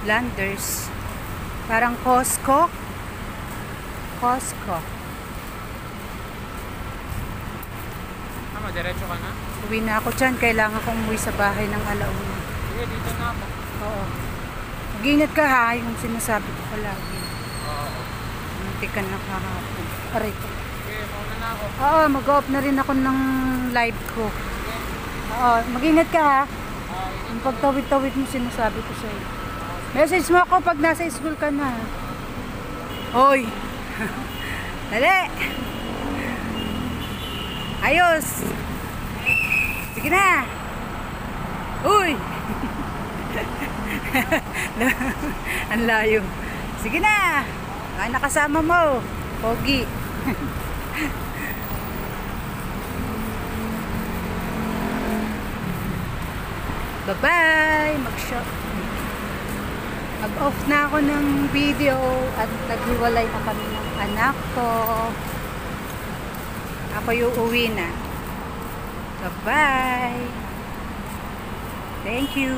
Landers. Parang Costco. Costco. Diretso ka na? Uwi na ako dyan. Kailangan kong umuwi sa bahay ng alauna. Sige, dito na ako. Oo. Mag-ingat ka ha, yung sinasabi ko palagi. Oo. Munti ka na kahapon. Aray ko. Sige, mauna na ako. Oo, mag-off na rin ako ng live ko. Sige. Oo, mag-ingat ka ha. Ingat Yung pagtawid-tawid mo sinasabi ko sa'yo. Message mo ako pag nasa school ka na. Hoy! Dali! Ayos! Sige na! Uy! Ang layo. Sige na! Ay, nakasama mo. Pogi. Bye-bye! Mag-off na ako ng video at naghiwalay na kami ng anak ko. Ako yung uwi na. Bye-bye! Thank you!